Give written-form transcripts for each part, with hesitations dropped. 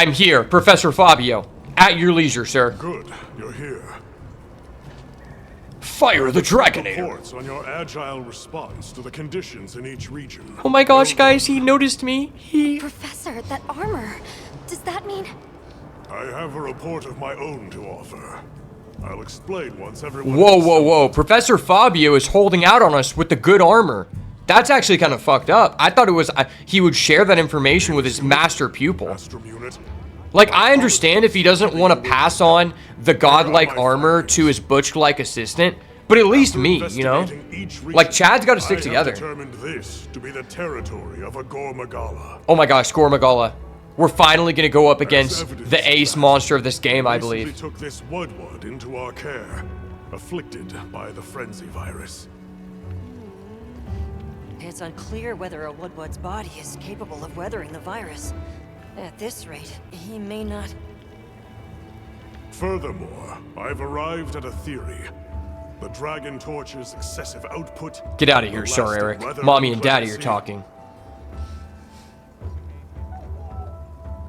I'm here, Professor Fabio. At your leisure, sir. Good, you're here. Fire the Dragonator. Reports on your agile response to the conditions in each region. Oh my gosh, guys, he noticed me. Professor, that armor. Does that mean... I have a report of my own to offer. I'll explain once everyone... Whoa. Professor Fabio is holding out on us with the good armor. That's actually kind of fucked up. I thought it was he would share that information with his master pupil. Like, I understand if he doesn't want to pass on the godlike armor to his butch-like assistant, but at least me, you know? Like, Chad's got to stick together. Determined this to be the territory of a Gore Magala. Oh my gosh, Gore Magala. We're finally going to go up against the ace monster of this game, I believe. We took this Woodward into our care, afflicted by the frenzy virus. It's unclear whether a Woodward's body is capable of weathering the virus. At this rate, he may not... Furthermore, I've arrived at a theory. The Dragon Torch's excessive output... Get out of here, Sir Eric. Mommy and Daddy are talking.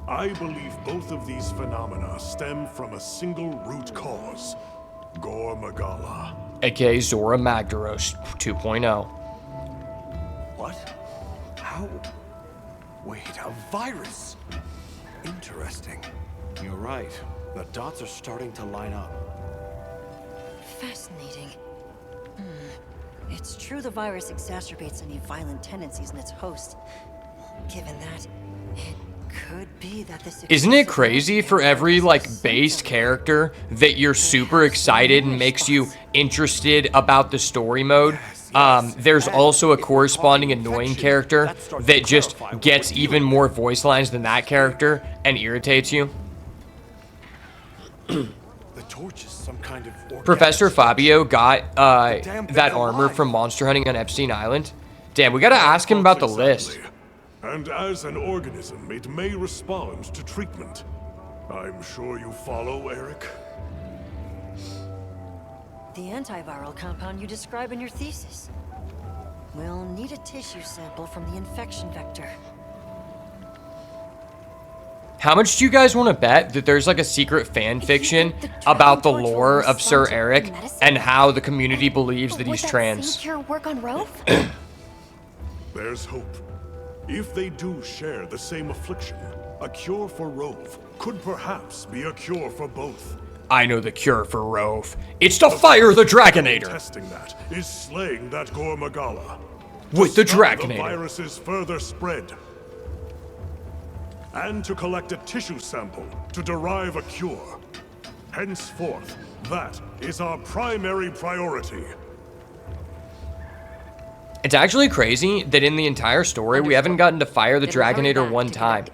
I believe both of these phenomena stem from a single root cause. Gore Magala. AKA Zora Magdaros 2.0. What? How? Wait, a virus? Interesting. You're right. The dots are starting to line up. Fascinating. It's true the virus exacerbates any violent tendencies in its host. Given that, it could be that this... Isn't it crazy for every, like, based character that you're super excited and makes you interested about the story mode? There's also a corresponding annoying character that just gets even more voice lines than that character and irritates you. The torch is some kind of Professor Fabio got that armor from monster hunting on Epstein Island. Damn, we gotta ask him about the list. And as an organism, it may respond to treatment. I'm sure you follow, Eric. The antiviral compound you describe in your thesis. We'll need a tissue sample from the infection vector. How much do you guys want to bet that there's like a secret fan fiction about the lore of Sir Eric and how the community believes that he's trans? Cure work on Rove? There's hope. If they do share the same affliction, a cure for Rove could perhaps be a cure for both. I know the cure for Rove. It's to fire the Dragonator. Testing that is slaying that Gore Magala. With the Dragonator. Dragonator. The virus's further spread. And to collect a tissue sample to derive a cure. Henceforth, that is our primary priority. It's actually crazy that in the entire story, we haven't gotten to fire the Dragonator one time.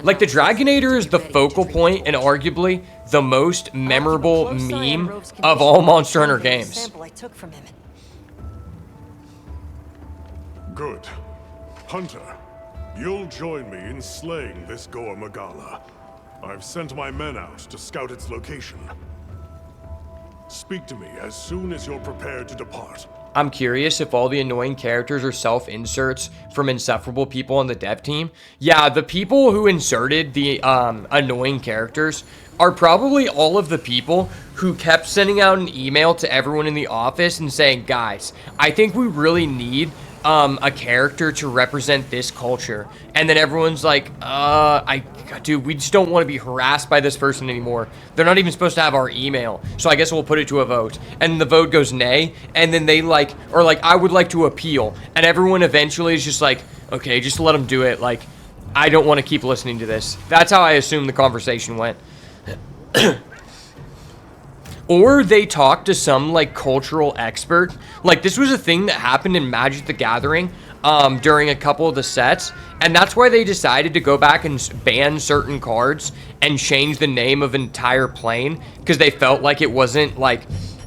Like, the Dragonator is the focal point and arguably the most memorable meme of all Monster Hunter games. Good. Hunter, you'll join me in slaying this Gore Magala. I've sent my men out to scout its location. Speak to me as soon as you're prepared to depart. I'm curious if all the annoying characters are self-inserts from insufferable people on the dev team. Yeah, the people who inserted the annoying characters are probably all of the people who kept sending out an email to everyone in the office and saying, guys, I think we really need a character to represent this culture. And then everyone's like, dude, we just don't want to be harassed by this person anymore. They're not even supposed to have our email. So I guess we'll put it to a vote. And the vote goes nay. And then they I would like to appeal. And everyone eventually is just like, okay, just let them do it. Like, I don't want to keep listening to this. That's how I assume the conversation went. Or they talked to some, like, cultural expert. Like, this was a thing that happened in Magic the Gathering during a couple of the sets. And that's why they decided to go back and ban certain cards and change the name of an entire plane. Because they felt like it wasn't, like,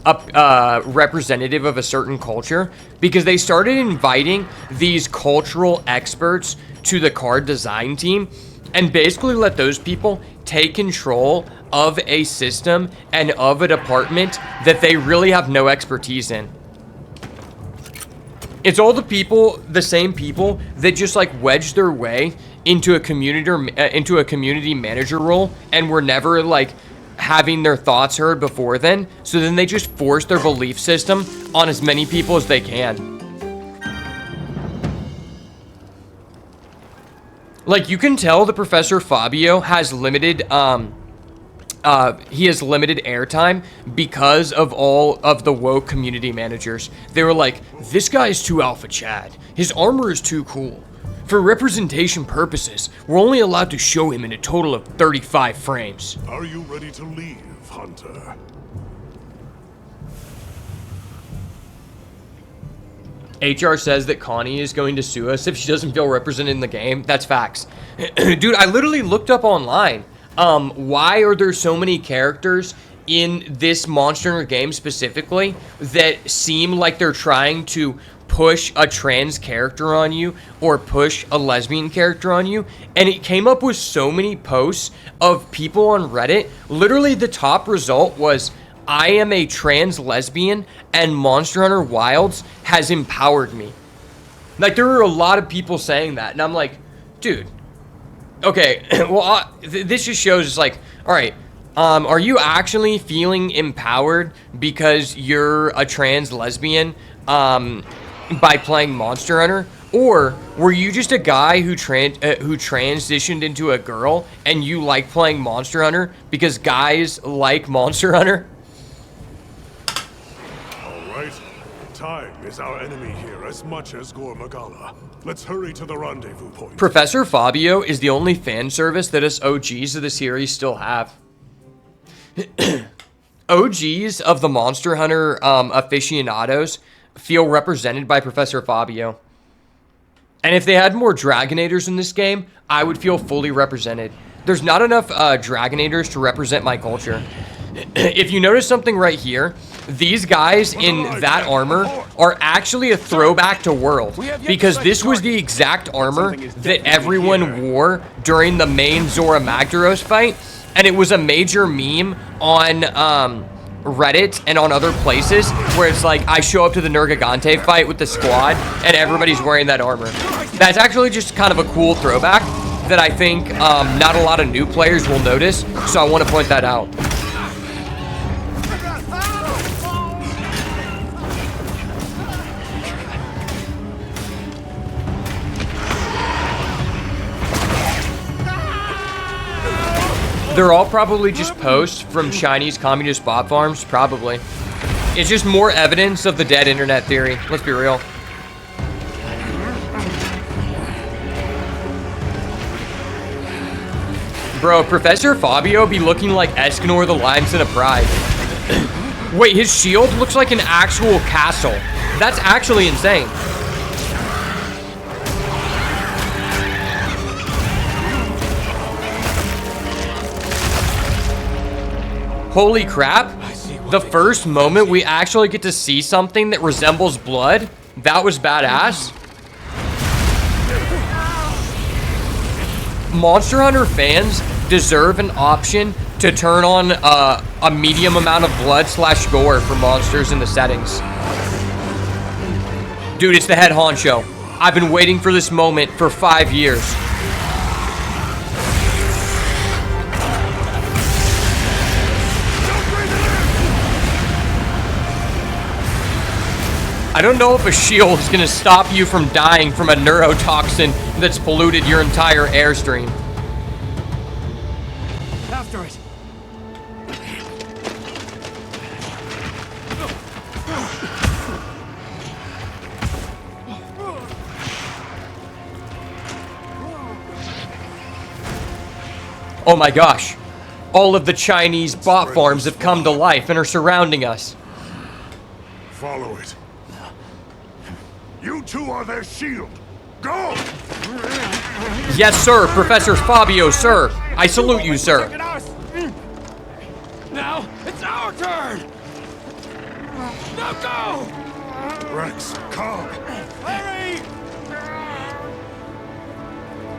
representative of a certain culture. Because they started inviting these cultural experts to the card design team. And basically let those people take control of a system and of a department that they really have no expertise in. It's all the same people that just like wedge their way into a community manager role and were never like having their thoughts heard before then. So then they just force their belief system on as many people as they can. Like, you can tell the Professor Fabio has limited airtime because of all of the woke community managers. They were like, this guy's too alpha Chad. His armor is too cool. For representation purposes, we're only allowed to show him in a total of 35 frames. Are you ready to leave, Hunter? HR says that Connie is going to sue us if she doesn't feel represented in the game. That's facts. Dude, I literally looked up online. Why are there so many characters in this Monster Hunter game specifically that seem like they're trying to push a trans character on you or push a lesbian character on you? And it came up with so many posts of people on Reddit. Literally the top result was, I am a trans lesbian and Monster Hunter Wilds has empowered me. Like, there were a lot of people saying that, and I'm like, dude, okay, well, this just shows it's like, all right, are you actually feeling empowered because you're a trans lesbian by playing Monster Hunter? Or were you just a guy who transitioned into a girl and you like playing Monster Hunter because guys like Monster Hunter? Time is our enemy here as much as Gore Magala. Let's hurry to the rendezvous point. Professor Fabio is the only fan service that us OGs of the series still have. OGs of the Monster Hunter aficionados feel represented by Professor Fabio. And if they had more Dragonators in this game, I would feel fully represented. There's not enough Dragonators to represent my culture. If you notice something right here, these guys in that armor are actually a throwback to World, because this was the exact armor that everyone wore during the main Zora Magdaros fight, and it was a major meme on Reddit and on other places where it's like, I show up to the Nergigante fight with the squad and everybody's wearing that armor. That's actually just kind of a cool throwback that I think not a lot of new players will notice, so I want to point that out. They're all probably just posts from Chinese communist bot farms, probably. It's just more evidence of the dead internet theory, let's be real. Bro, Professor Fabio be looking like Escanor the Lionson of Pride. Wait, his shield looks like an actual castle. That's actually insane. Holy crap, the first moment we actually get to see something that resembles blood, that was badass. Monster Hunter fans deserve an option to turn on a medium amount of blood / gore for monsters in the settings. Dude, it's the head honcho. I've been waiting for this moment for 5 years. I don't know if a shield is going to stop you from dying from a neurotoxin that's polluted your entire airstream. After it. Oh my gosh. All of the Chinese bot farms have come to life and are surrounding us. Follow it. You two are their shield. Go! Yes, sir, Professor Fabio, sir. I salute you, sir. Now it's our turn. Now go! Rex, calm. Hurry!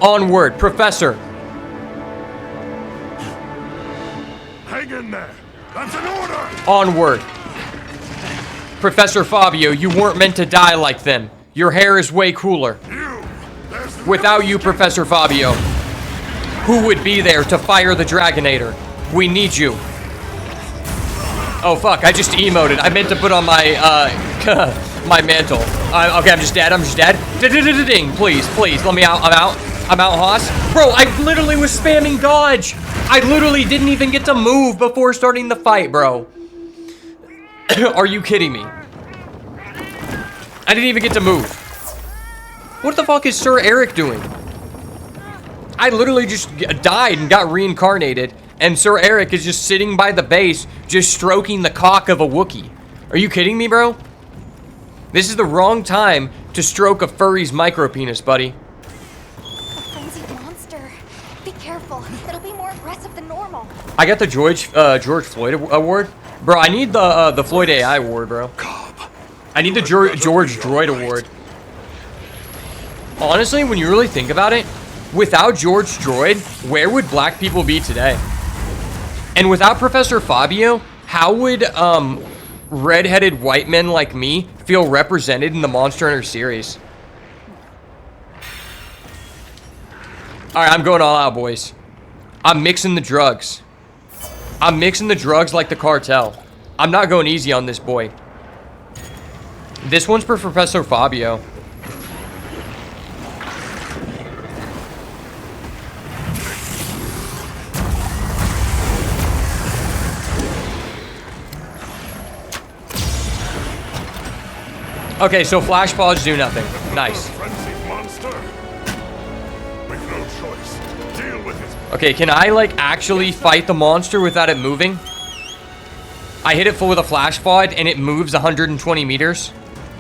Onward, Professor. Hang in there. That's an order! Onward. Professor Fabio, you weren't meant to die like them. Your hair is way cooler. You! There's without you, Professor Fabio. Who would be there to fire the Dragonator? We need you. Oh, fuck, I just emoted. I meant to put on my, my mantle. Okay, I'm just dead, Ding, please, let me out, I'm out, Hoss. Bro, I literally was spamming dodge. I literally didn't even get to move before starting the fight, bro. Are you kidding me? I didn't even get to move. What the fuck is Sir Eric doing? I literally just died and got reincarnated, and Sir Eric is just sitting by the base, just stroking the cock of a Wookiee. Are you kidding me, bro? This is the wrong time to stroke a furry's micropenis, buddy. A frenzied monster. Be careful. It'll be more aggressive than normal. I got the George Floyd award. Bro, I need the Floyd AI award, bro. I need the George Droid award. Honestly, when you really think about it, without George Droid, where would black people be today? And without Professor Fabio, how would red-headed white men like me feel represented in the Monster Hunter series? Alright, I'm going all out, boys. I'm mixing the drugs. I'm mixing the drugs like the cartel. I'm not going easy on this boy. This one's for Professor Fabio. Okay, so flash pods do nothing. Nice. Frenzied monster. We've no choice. Deal with it. Okay, can I, like, actually fight the monster without it moving? I hit it full with a flash pod, and it moves 120 meters.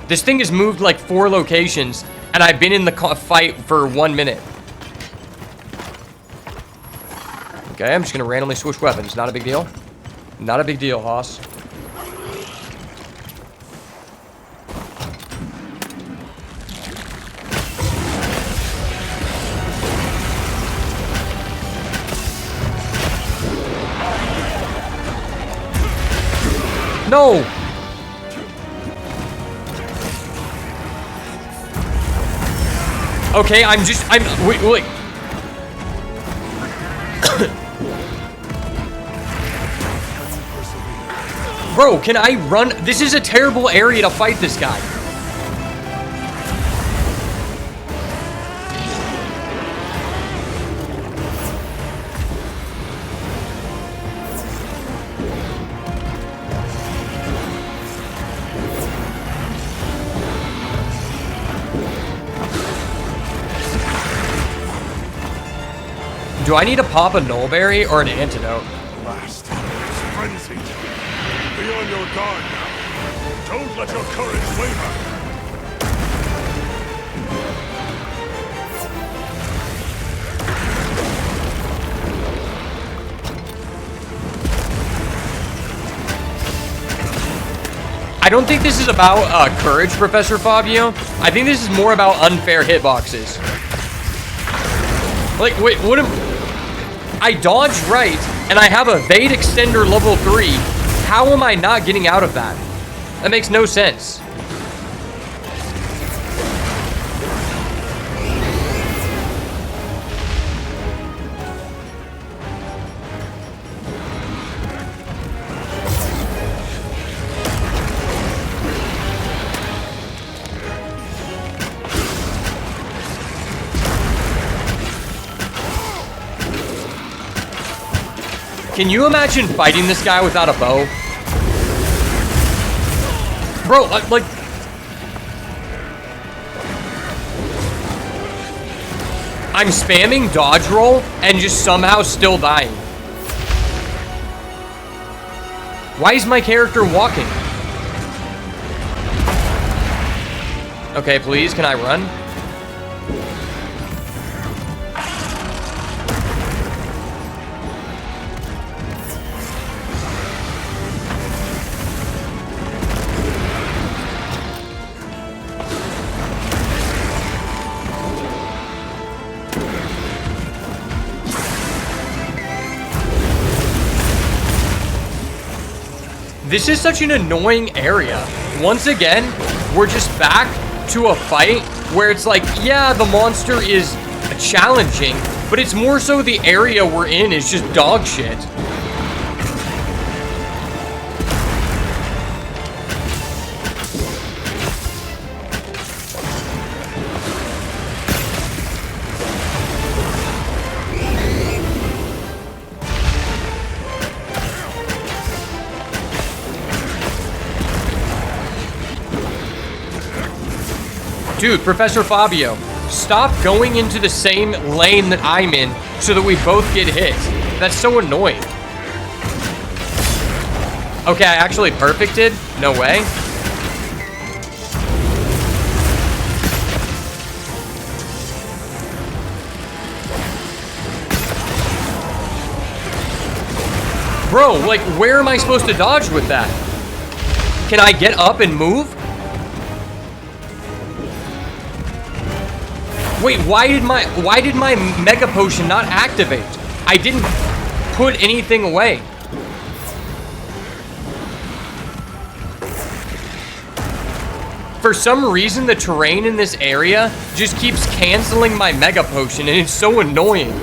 This thing has moved, like, 4 locations, and I've been in the fight for 1 minute. Okay, I'm just gonna randomly switch weapons. Not a big deal. Not a big deal, Hoss. No! Okay, wait. Bro, can I run? This is a terrible area to fight this guy. Do I need to pop a nullberry or an antidote? Blast. It's frenzied. Be on your guard now. Don't let your courage waver. I don't think this is about courage, Professor Fabio. I think this is more about unfair hitboxes. Like, wait, what am... I dodged right, and I have a Evade Extender level 3. How am I not getting out of that? That makes no sense. Can you imagine fighting this guy without a bow? Bro, like... I'm spamming dodge roll and just somehow still dying. Why is my character walking? Okay, please, can I run? This is such an annoying area. Once again, we're just back to a fight where it's like, yeah, the monster is challenging, but it's more so the area we're in is just dog shit. Dude, Professor Fabio, stop going into the same lane that I'm in so that we both get hit. That's so annoying. Okay, I actually perfected. No way. Bro, like, where am I supposed to dodge with that? Can I get up and move? Wait, why did my mega potion not activate? I didn't put anything away. For some reason, the terrain in this area just keeps canceling my mega potion, and it's so annoying.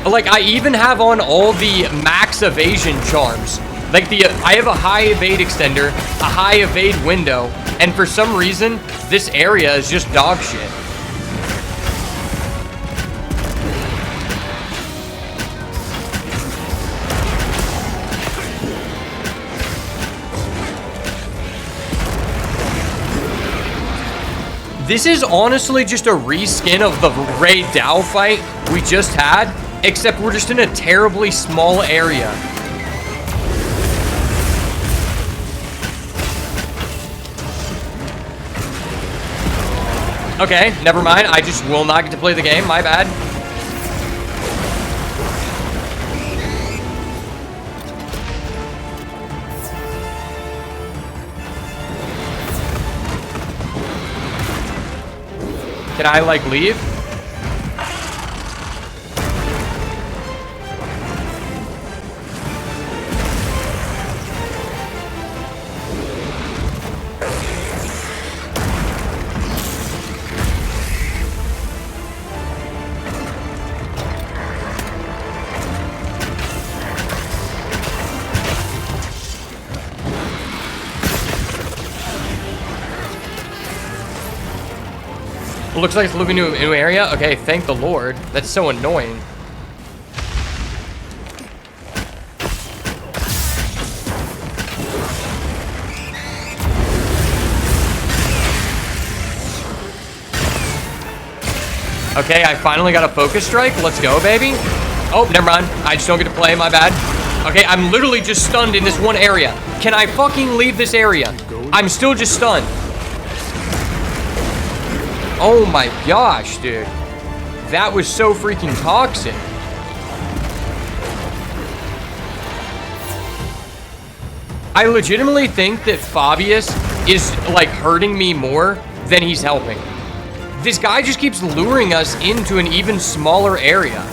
Like, I even have on all the max evasion charms. Like, I have a high evade extender, a high evade window, and for some reason, this area is just dog shit. This is honestly just a reskin of the Ray Dow fight we just had, except we're just in a terribly small area. Okay, never mind. I just will not get to play the game. My bad. Can I, like, leave? It looks like it's moving to a new area. Okay, thank the Lord. That's so annoying. Okay, I finally got a focus strike. Let's go, baby. Oh, never mind. I just don't get to play. My bad. Okay, I'm literally just stunned in this one area. Can I fucking leave this area? I'm still just stunned. Oh my gosh, dude. That was so freaking toxic. I legitimately think that Fabius is, like, hurting me more than he's helping. This guy just keeps luring us into an even smaller area.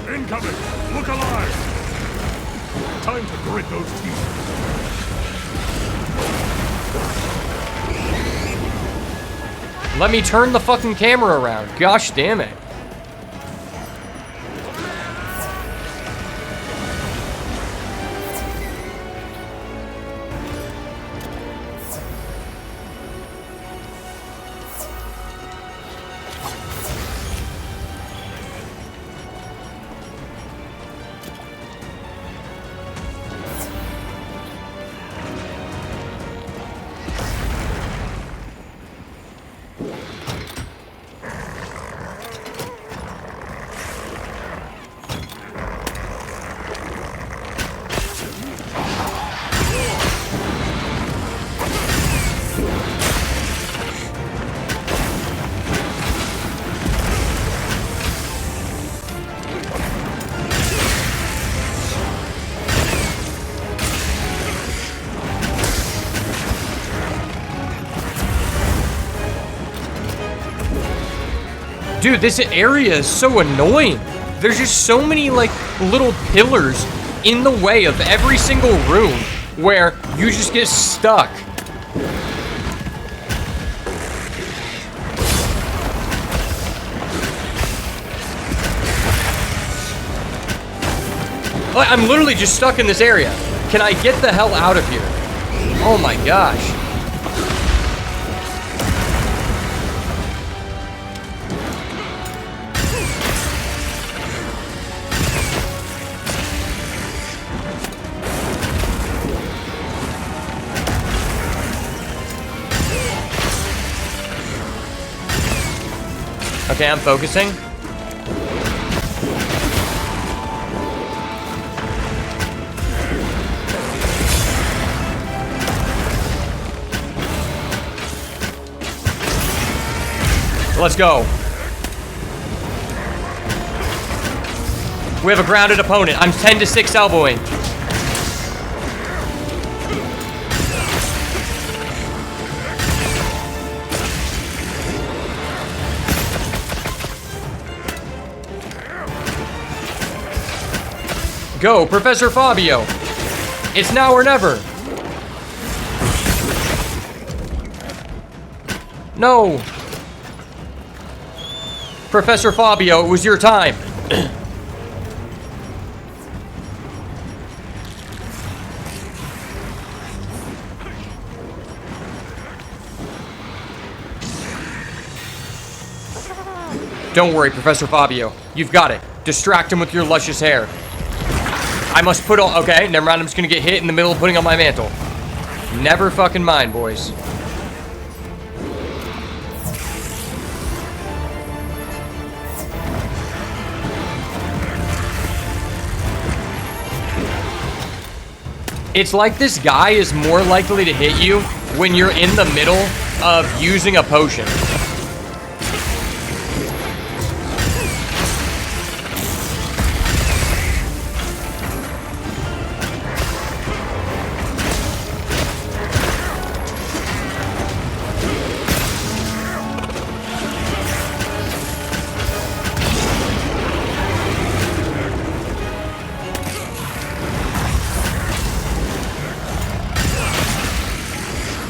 Incoming! Look alive! Time to grit those teeth. Let me turn the fucking camera around. Gosh damn it. Dude, this area is so annoying. There's just so many, like, little pillars in the way of every single room where you just get stuck. I'm literally just stuck in this area. Can I get the hell out of here? Oh my gosh. Okay, I'm focusing. Let's go. We have a grounded opponent. I'm 10 to 6 elbowing. Go, Professor Fabio. It's now or never. No. Professor Fabio, it was your time. Don't worry, Professor Fabio. You've got it. Distract him with your luscious hair. I must put on... Okay, never mind. I'm just gonna get hit in the middle of putting on my mantle. Never fucking mind, boys. It's like this guy is more likely to hit you when you're in the middle of using a potion.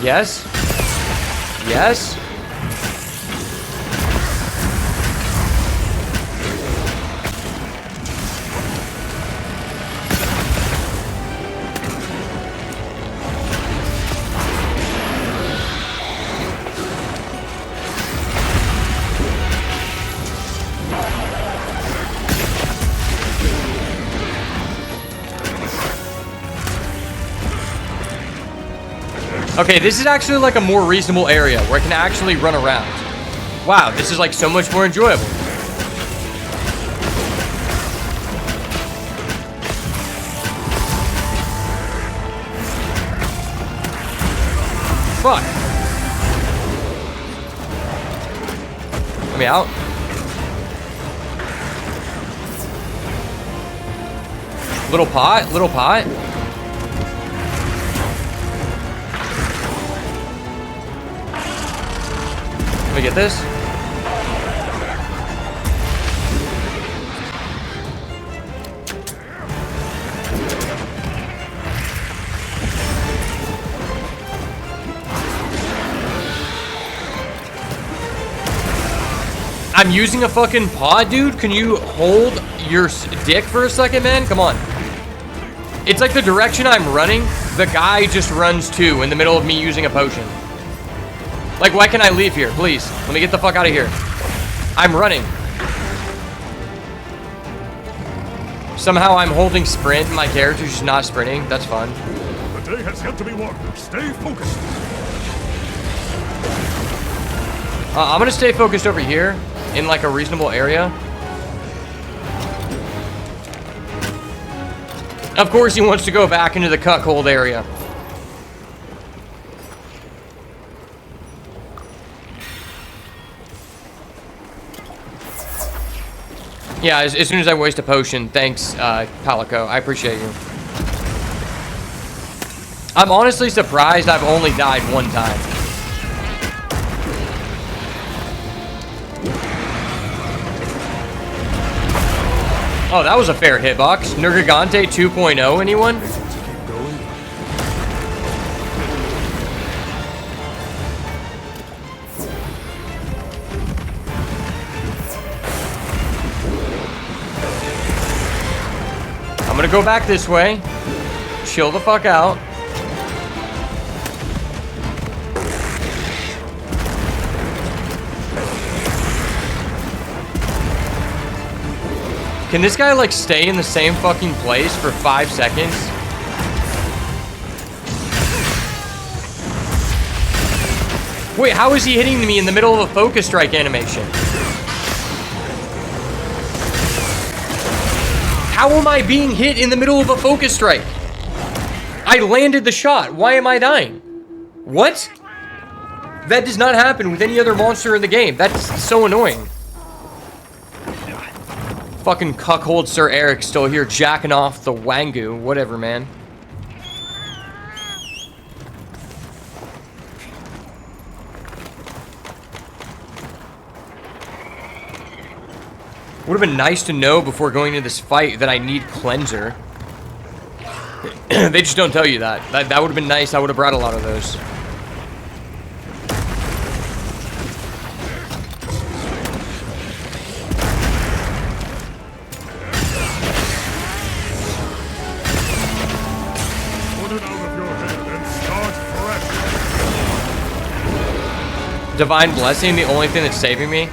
Yes. Yes. Okay, this is actually like a more reasonable area where I can actually run around. Wow, this is like so much more enjoyable. Fuck. Let me out. Little pot, little pot. Let me get this. I'm using a fucking pod, dude. Can you hold your dick for a second, man? Come on. It's like the direction I'm running, the guy just runs to in the middle of me using a potion. Like, why can't I leave here? Please, let me get the fuck out of here. I'm running. Somehow I'm holding sprint and my character's just not sprinting. That's fun. The day has yet to be won. Stay focused. I'm gonna stay focused over here in like a reasonable area. Of course he wants to go back into the cuckold area. Yeah, as soon as I waste a potion, thanks, Palico. I appreciate you. I'm honestly surprised I've only died one time. Oh, that was a fair hitbox. Nergigante 2.0, anyone? Keep going. I'm gonna go back this way. Chill the fuck out. Can this guy, like, stay in the same fucking place for 5 seconds? Wait, how is he hitting me in the middle of a focus strike animation? How am I being hit in the middle of a focus strike? I landed the shot. Why am I dying? What? That does not happen with any other monster in the game. That's so annoying. Fucking cuckold Sir Eric still here jacking off the Wangu. Whatever, man. Would have been nice to know before going into this fight that I need cleanser. They just don't tell you that. That would have been nice. I would have brought a lot of those. Put it out of your head and start fresh. Divine Blessing, the only thing that's saving me.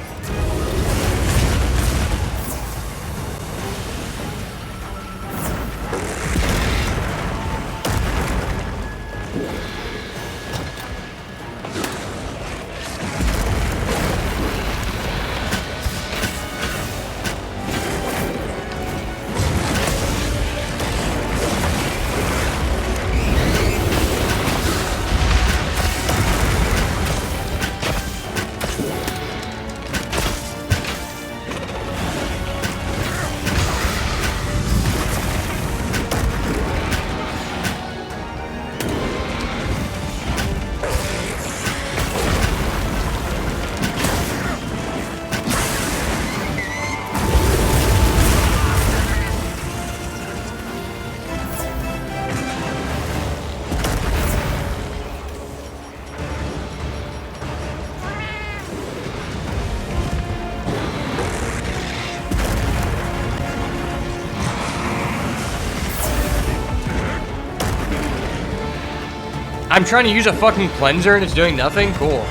I'm trying to use a fucking cleanser and it's doing nothing? Cool.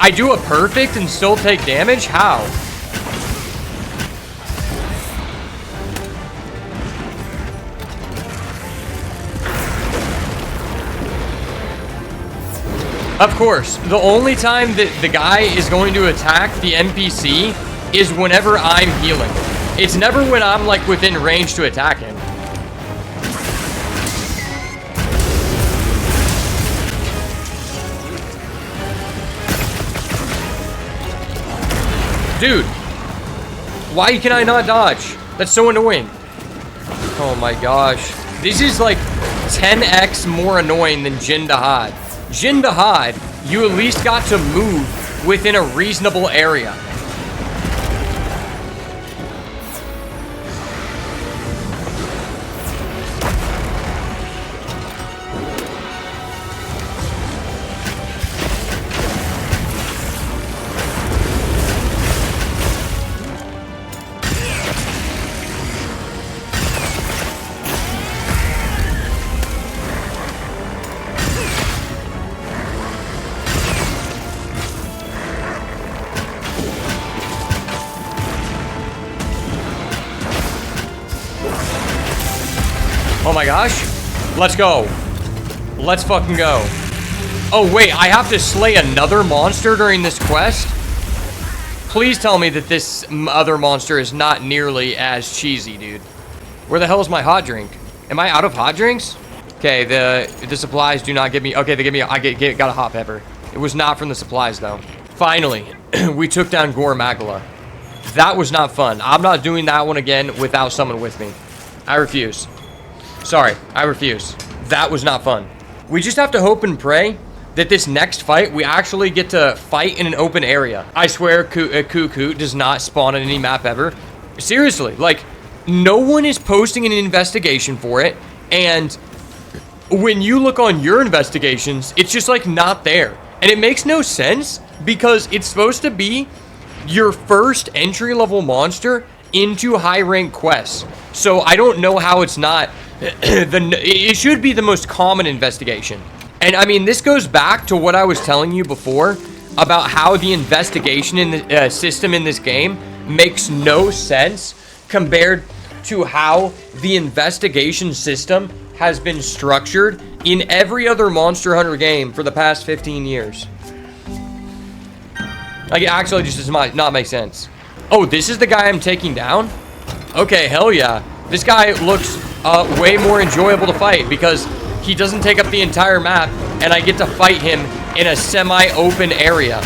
I do a perfect and still take damage? How? Of course, the only time that the guy is going to attack the NPC is whenever I'm healing. It's never when I'm, like, within range to attack him. Dude, why can I not dodge? That's so annoying. Oh my gosh. This is like 10x more annoying than Jin Dahad. Jin Dahad, you at least got to move within a reasonable area. Oh my gosh. Let's go. Let's fucking go. Oh wait, I have to slay another monster during this quest? Please tell me that this other monster is not nearly as cheesy, dude. Where the hell is my hot drink? Am I out of hot drinks? Okay, the supplies do not give me... Okay, they give me... got a hot pepper. It was not from the supplies, though. Finally, we took down Gore Magala. That was not fun. I'm not doing that one again without someone with me. I refuse. Sorry, I refuse. That was not fun. We just have to hope and pray that this next fight, we actually get to fight in an open area. I swear, Cuckoo does not spawn on any map ever. Seriously, like, no one is posting an investigation for it, and when you look on your investigations, it's just, like, not there. And it makes no sense, because it's supposed to be your first entry-level monster into high-rank quests. So I don't know how it's not... it should be the most common investigation. And I mean, this goes back to what I was telling you before about how the investigation in the system in this game makes no sense compared to how the investigation system has been structured in every other Monster Hunter game for the past 15 years. Like, it actually just does not make sense. Oh, this is the guy I'm taking down? Okay, hell yeah. This guy looks way more enjoyable to fight because he doesn't take up the entire map, and I get to fight him in a semi-open area.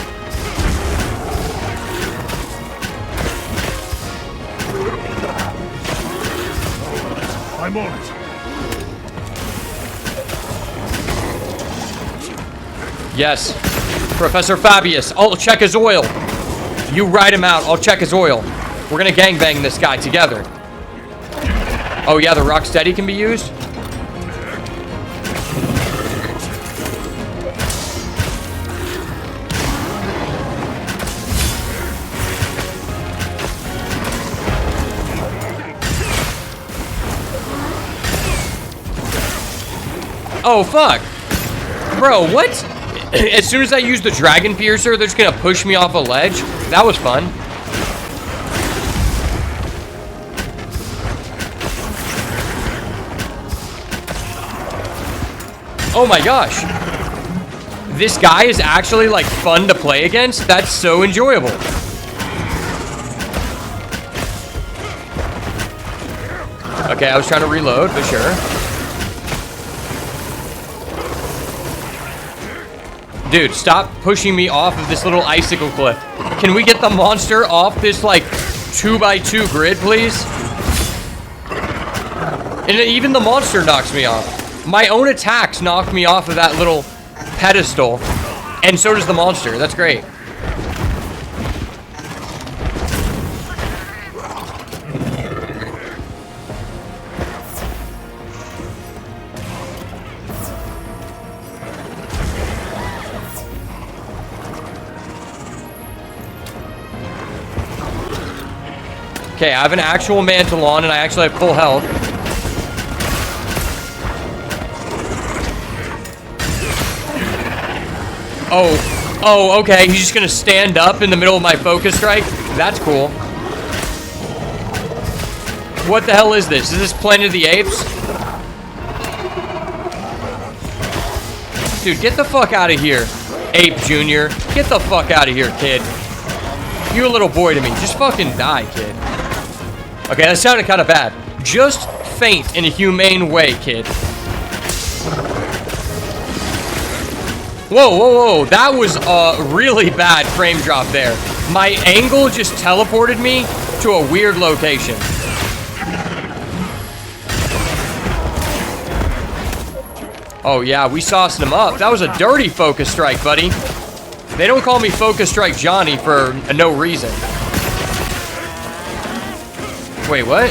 I'm on it. Yes. Professor Fabius, I'll check his oil. You ride him out, I'll check his oil. We're gonna gangbang this guy together. Oh yeah, the Rocksteady can be used? Oh, fuck. Bro, what? As soon as I use the Dragon Piercer, they're just gonna push me off a ledge? That was fun. Oh my gosh. This guy is actually, like, fun to play against? That's so enjoyable. Okay, I was trying to reload, but sure. Dude, stop pushing me off of this little icicle cliff. Can we get the monster off this, like, 2x2 grid, please? And even the monster knocks me off. My own attacks knock me off of that little pedestal. And so does the monster. That's great. Okay, I have an actual mantle on, and I actually have full health. Oh, okay. He's just gonna stand up in the middle of my focus strike? That's cool. What the hell is this? Is this Planet of the Apes? Dude, get the fuck out of here, Ape Jr. Get the fuck out of here, kid. You're a little boy to me. Just fucking die, kid. Okay, that sounded kind of bad. Just faint in a humane way, kid. Whoa, whoa, whoa. That was a really bad frame drop there. My angle just teleported me to a weird location. Oh, yeah, we sauced him up. That was a dirty focus strike, buddy. They don't call me Focus Strike Johnny for no reason. Wait, what?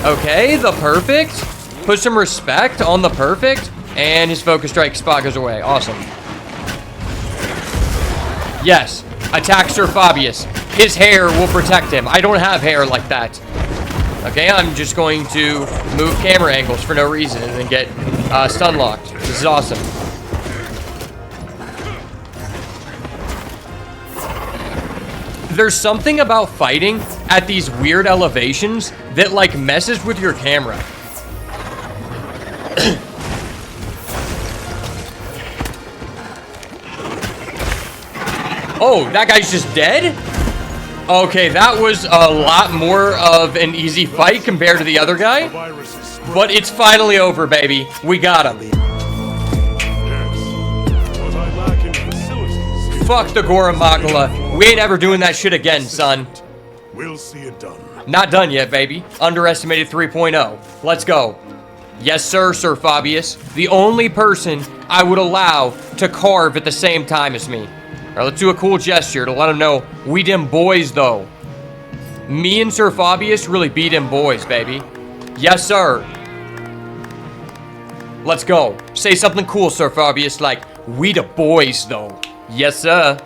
Okay, the perfect. Put some respect on the perfect. And his Focus Strike spot goes away. Awesome. Yes. Attack Sir Fabius. His hair will protect him. I don't have hair like that. Okay, I'm just going to move camera angles for no reason and then get stun locked. This is awesome. There's something about fighting at these weird elevations that, like, messes with your camera. Oh, that guy's just dead? Okay, that was a lot more of an easy fight compared to the other guy. Virus is spread. But it's finally over, baby. We got him. Yes. What I lack in facilities. Fuck the Gore Magala. We ain't ever doing that shit again, son. We'll see it done. Not done yet, baby. Underestimated 3.0. Let's go. Yes, sir, Sir Fabius. The only person I would allow to carve at the same time as me. All right, let's do a cool gesture to let him know we them boys, though. Me and Sir Fabius really beat them boys, baby. Yes, sir. Let's go. Say something cool, Sir Fabius, like, we the boys, though. Yes, sir.